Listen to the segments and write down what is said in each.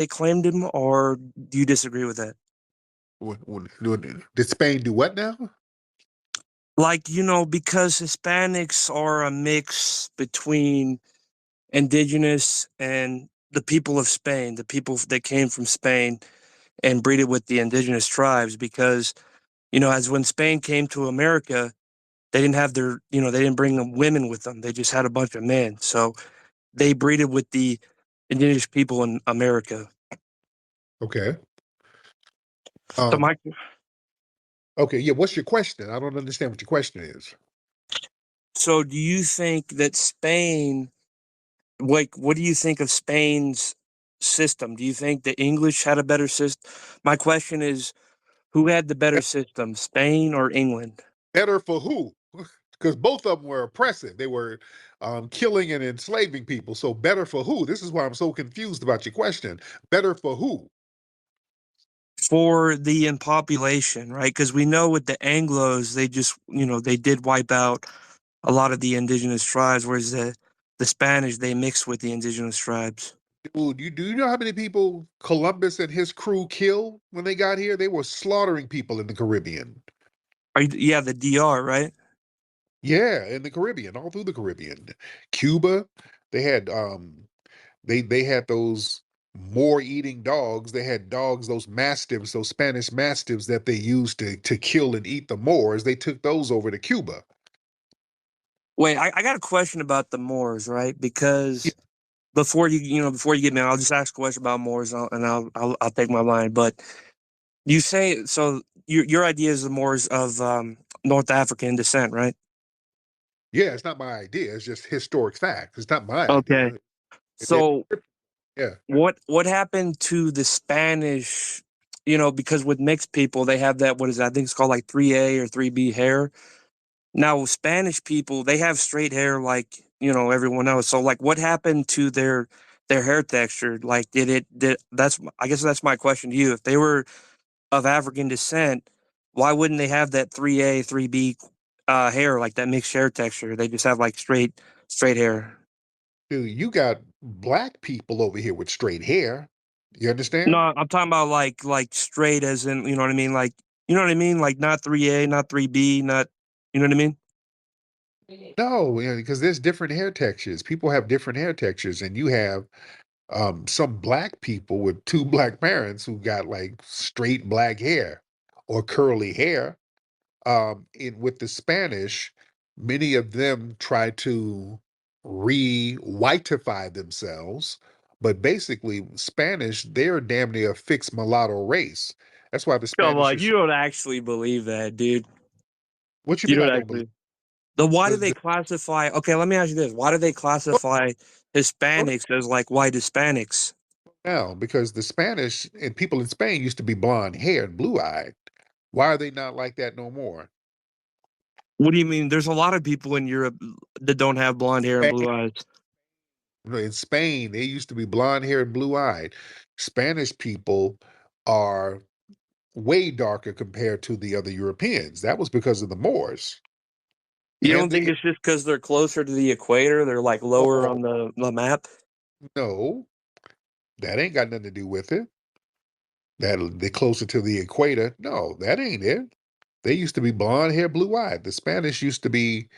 they claimed him, or do you disagree with that? Did Spain do what now? Like, because Hispanics are a mix between indigenous and the people of Spain, the people that came from Spain and breeded with the indigenous tribes. Because, as when Spain came to America, they didn't have they didn't bring women with them. They just had a bunch of men. So they breeded with the indigenous people in America. Okay. So Um, my okay, yeah, what's your question? I don't understand what your question is. So do you think that Spain, like, what do you think of Spain's system? Do you think the English had a better system? My question is, who had the better system, Spain or England? Better for who? Because both of them were oppressive. They were killing and enslaving people. So better for who? This is why I'm so confused about your question. Better for who? For the in population, right? Because we know with the Anglos, they just, they did wipe out a lot of the indigenous tribes, whereas the Spanish, they mixed with the indigenous tribes. Dude, do you know how many people Columbus and his crew killed when they got here? They were slaughtering people in the Caribbean. Yeah, the DR, right? Yeah, in the Caribbean, all through the Caribbean. Cuba, they had they had those Moor eating dogs. They had dogs, those mastiffs, those Spanish mastiffs that they used to kill and eat the Moors. They took those over to Cuba. Wait, I got a question about the Moors, right? Yeah, Because before you get me, I'll just ask a question about Moors, and I'll take my line. But you say so. Your idea is the Moors of North African descent, right? yeah, it's not my idea. It's just historic fact. It's not my Okay. idea. They're- So yeah. what happened to the Spanish? Because with mixed people, they have that, what is that? I think it's called like 3A or 3B hair. Now, Spanish people, they have straight hair like, everyone else. So like what happened to their hair texture? Like did I guess that's my question to you. If they were of African descent, why wouldn't they have that 3A, 3B hair, like that mixed hair texture? They just have like straight hair. Dude, you got black people over here with straight hair. You No, understand? I'm talking about like straight as in, you know what I mean? Like, you know what I mean? Like not 3A, not 3B, not, you know what I mean? No, yeah, because there's different hair textures. People have different hair textures, and you have some black people with two black parents who got like straight black hair or curly hair. With the Spanish, many of them try to re-whitify themselves, but basically, Spanish, they're damn near a fixed mulatto race. That's why the Come Spanish on, are you so. don't actually believe that, dude. What you You mean? don't I don't believe actually. Why do they the classify? Okay, let me ask you this: why do they classify Hispanics as like white Hispanics? now because the Spanish and people in Spain used to be blonde haired, blue eyed. Why are they not like that no more? What do you mean? There's a lot of people in Europe that don't have blonde hair and blue eyes. In Spain, they used to be blonde haired and blue eyed. Spanish people are way darker compared to the other Europeans. That was because of the Moors. You don't And think the it's just because they're closer to the equator? They're like lower oh on the map. no, that ain't got nothing to do with it. That they're closer to the equator. No, that ain't it. They used to be blonde hair, blue eyed. The Spanish used to be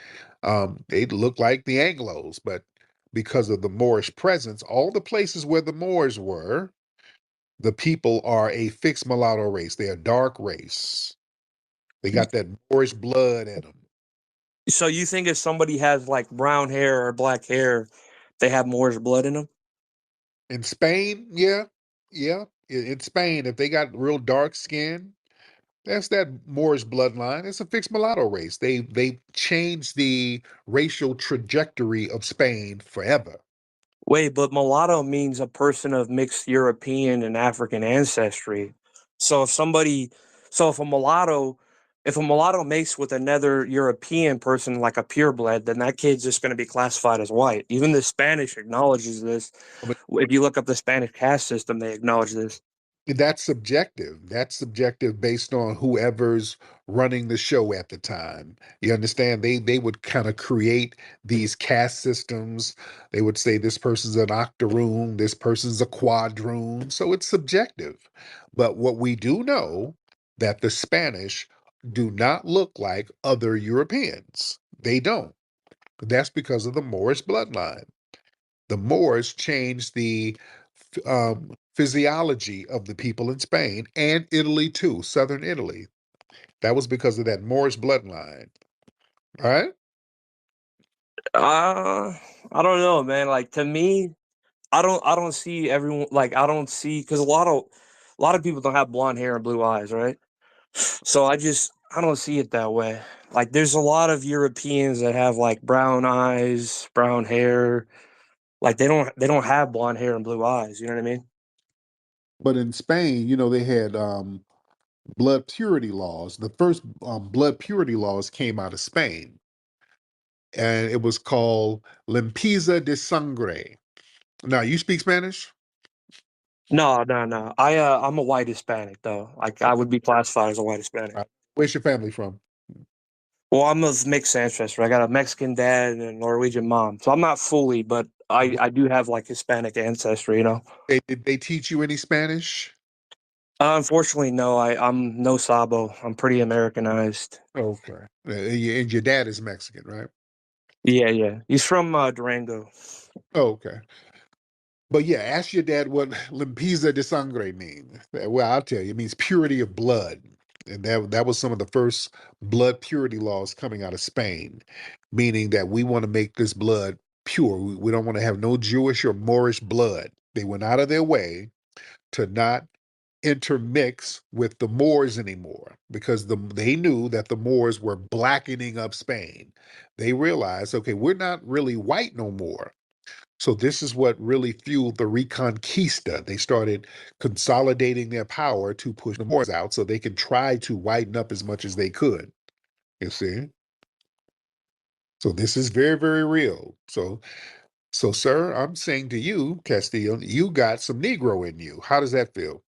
they look like the Anglos, but because of the Moorish presence, all the places where the Moors were, the people are a fixed mulatto race. They're a dark race. They got that Moorish blood in them. So you think if somebody has like brown hair or black hair, they have Moorish blood in them? In Spain, yeah, yeah. In Spain, if they got real dark skin, that's that Moorish bloodline. It's a fixed mulatto race. They changed the racial trajectory of Spain forever. Wait, but mulatto means a person of mixed European and African ancestry. So if somebody, so if a mulatto makes with another European person, like a purebred, then that kid's just going to be classified as white. Even the Spanish acknowledges this. But If you look up the Spanish caste system, they acknowledge this. That's subjective. That's subjective based on whoever's running the show at the time. You understand? They would kind of create these caste systems. They would say this person's an octoroon, this person's a quadroon. So it's subjective. But what we do know that the Spanish do not look like other Europeans. They don't. That's because of the Moorish bloodline. The Moors changed the physiology of the people in Spain and Italy too, southern Italy. That was because of that Moorish bloodline. All right. Uh, I don't know, man. Like to me, I don't see everyone like I don't see because a lot of people don't have blonde hair and blue eyes, right? So I don't see it that way. Like there's a lot of Europeans that have like brown eyes, brown hair. Like they don't have blonde hair and blue eyes. You know what I mean? But in Spain, they had blood purity laws. The first blood purity laws came out of Spain, and it was called limpieza de sangre. Now, you speak Spanish? No, no, no. I'm a white Hispanic though. Like I would be classified as a white Hispanic. Where's your family from? Well, I'm of mixed ancestry. I got a Mexican dad and a Norwegian mom, so I'm not fully, but I do have like Hispanic ancestry. You know. Did they teach you any Spanish? Unfortunately, no. I'm no sabo. I'm pretty Americanized. Okay. And your dad is Mexican, right? Yeah, yeah. He's from Durango. Okay. But yeah, ask your dad what limpieza de sangre means. Well, I'll tell you, it means purity of blood. And that was some of the first blood purity laws coming out of Spain, meaning that we want to make this blood pure. We don't want to have no Jewish or Moorish blood. They went out of their way to not intermix with the Moors anymore because they knew that the Moors were blackening up Spain. They realized, okay, we're not really white no more. So this is what really fueled the Reconquista. They started consolidating their power to push the Moors out so they could try to whiten up as much as they could. You see? So this is very, very real. So, sir, I'm saying to you, Castillo, you got some Negro in you. How does that feel?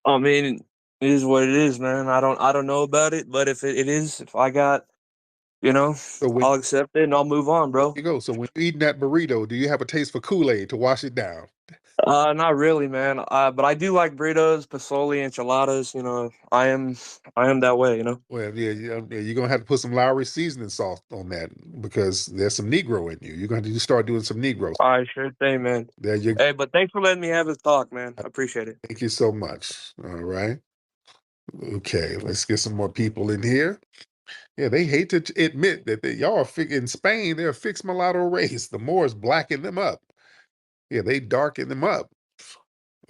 I mean, it is what it is, man. I don't know about it, but if it is, if I got, you know, So when I'll accept it and I'll move on, there bro. you go. So when you're eating that burrito, do you have a taste for Kool-Aid to wash it down? Not really, man. But I do like burritos, pozole, enchiladas. You know, I am that way. You know. Well, yeah, you're gonna have to put some Lowry seasoning sauce on that because there's some Negro in you. You're gonna have to start doing some Negro. All right, sure thing, man. There you go. Hey, but thanks for letting me have this talk, man. I appreciate it. Thank you so much. All right. Okay, let's get some more people in here. Yeah, they hate to admit that y'all are in Spain. They're a fixed mulatto race. The Moors blacken them up. Yeah, they darken them up.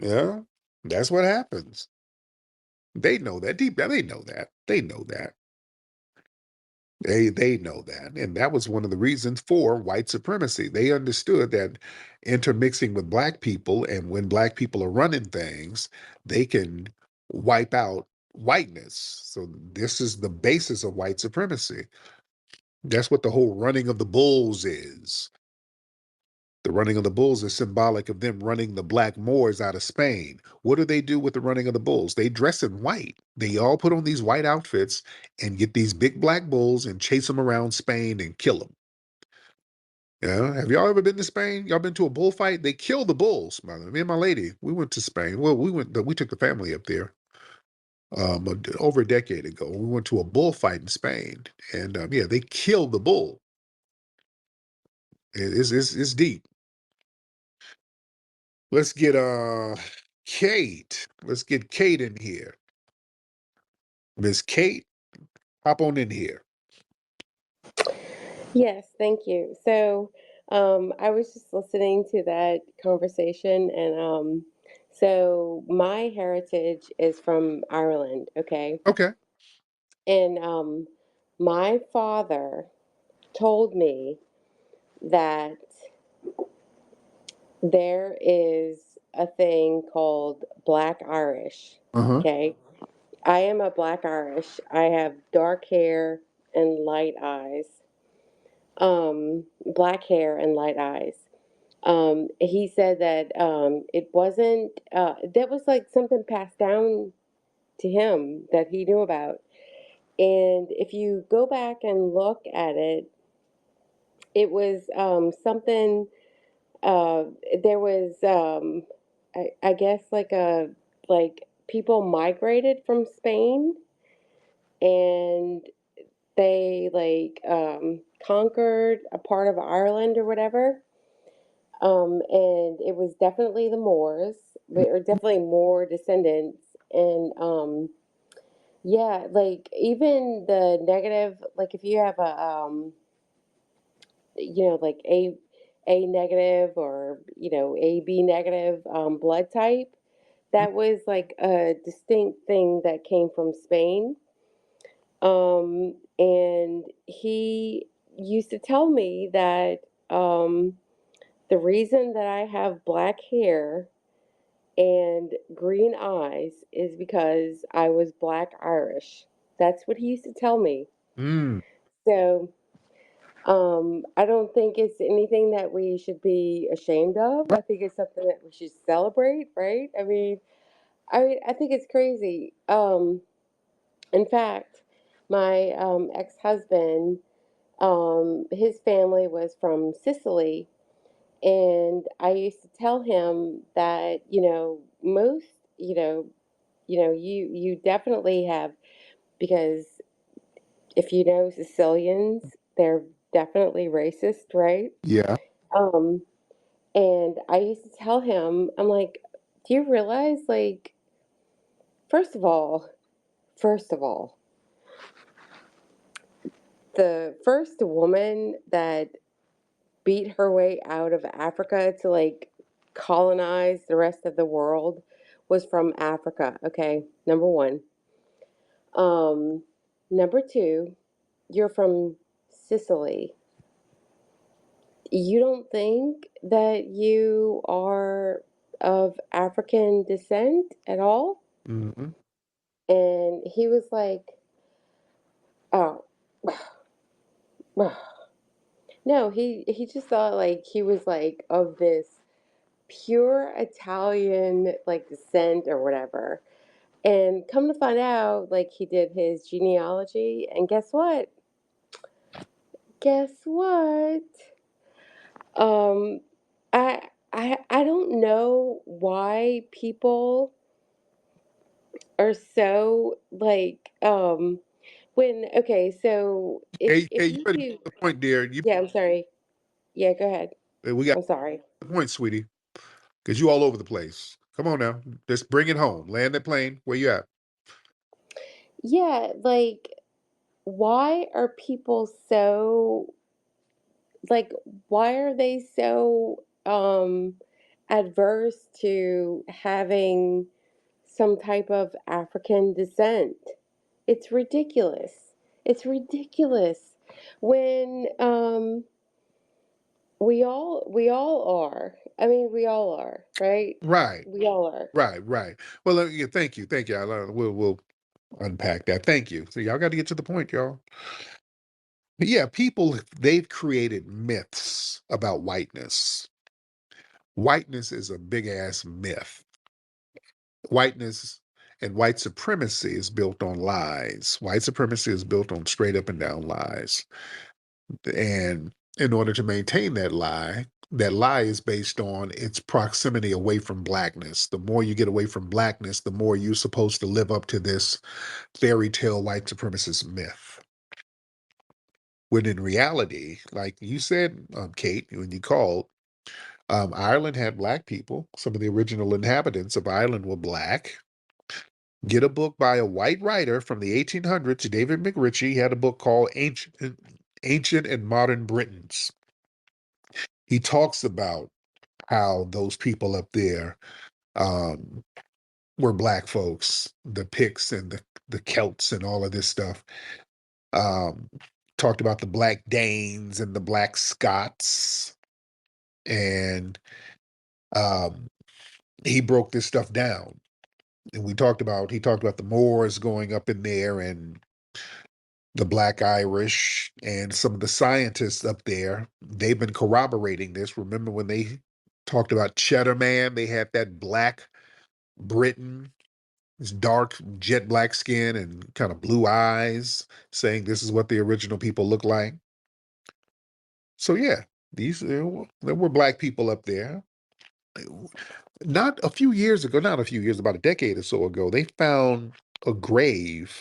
Yeah, that's what happens. They know that deep down. They know that. They know that. They know that, and that was one of the reasons for white supremacy. They understood that intermixing with black people, and when black people are running things, they can wipe out whiteness. So this is the basis of white supremacy. That's what the whole running of the bulls is. The running of the bulls is symbolic of them running the black Moors out of Spain. What do they do with the running of the bulls? They dress in white. They all put on these white outfits and get these big black bulls and chase them around Spain and kill them. Yeah, have y'all ever been to Spain? Y'all been to a bullfight? They kill the bulls. Me and my lady, we went to Spain. Well, we took the family up there over a decade ago. We went to a bullfight in Spain, and yeah, they killed the bull. It's deep. Let's get Kate. Let's get Kate in here. Miss Kate, hop on in here. Yes, thank you. So, I was just listening to that conversation, and so my heritage is from Ireland, okay? Okay. And my father told me that there is a thing called Black Irish, Uh-huh. okay? I am a Black Irish. I have dark hair and light eyes, black hair and light eyes. He said that it wasn't, that was like something passed down to him that he knew about. And if you go back and look at it, it was something, uh, there was, I guess, like people migrated from Spain and they like conquered a part of Ireland or whatever. And it was definitely the Moors, or definitely Moor descendants. And yeah, like even the negative, like if you have a, like A negative or, AB negative blood type, that was like a distinct thing that came from Spain. And he used to tell me that the reason that I have black hair and green eyes is because I was black Irish. That's what he used to tell me. Mm, So I don't think it's anything that we should be ashamed of. right. I think it's something that we should celebrate, right? I think it's crazy. In fact, my ex-husband, his family was from Sicily, and I used to tell him that, most, you know, you definitely have, because if you know Sicilians, they're definitely racist, right? Yeah. Um, and I used to tell him, I'm like, do you realize, like, first of all, first of all, the first woman that beat her way out of Africa to like colonize the rest of the world was from Africa. Okay, number one. Um, Number two, you're from Sicily. You don't think that you are of African descent at all? Hmm. And he was like, oh, no, he just thought like he was like of this pure Italian like descent or whatever. And come to find out, like he did his genealogy, and guess what? Guess what? Um, I don't know why people are so like when okay, so Hey, if you you better get do, to the point, dear. yeah, I'm sorry. Yeah, go ahead. We got I'm sorry. the point, sweetie, because you all over the place. Come on now, just bring it home. Land that plane. Where you at? Yeah, like why are people so like why are they so adverse to having some type of African descent? It's ridiculous. It's ridiculous when we all are. I mean, we all are, right? Right, We all are. right. Well, yeah, thank you. We'll unpack that. Thank you. So y'all got to get to the point, y'all. Yeah, people, they've created myths about whiteness. Whiteness is a big ass myth. Whiteness and white supremacy is built on lies. White supremacy is built on straight up and down lies. And in order to maintain that lie is based on its proximity away from blackness. The more you get away from blackness, the more you're supposed to live up to this fairy tale white supremacist myth. When in reality, like you said, Kate, when you called, Ireland had black people. Some of the original inhabitants of Ireland were black. Get a book by a white writer from the 1800s, David McRitchie. He had a book called Ancient and Modern Britons. He talks about how those people up there um, were black folks, the Picts and the Celts and all of this stuff. Um, Talked about the Black Danes and the Black Scots. And um, he broke this stuff down. And he talked about the Moors going up in there and the Black Irish and some of the scientists up there. They've been corroborating this. Remember when they talked about Cheddar Man. They had that black Briton, his dark jet black skin and kind of blue eyes, saying this is what the original people look like. So yeah, there were black people up there. Not a few years ago, not a few years, about a decade or so ago, they found a grave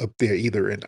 up there, either in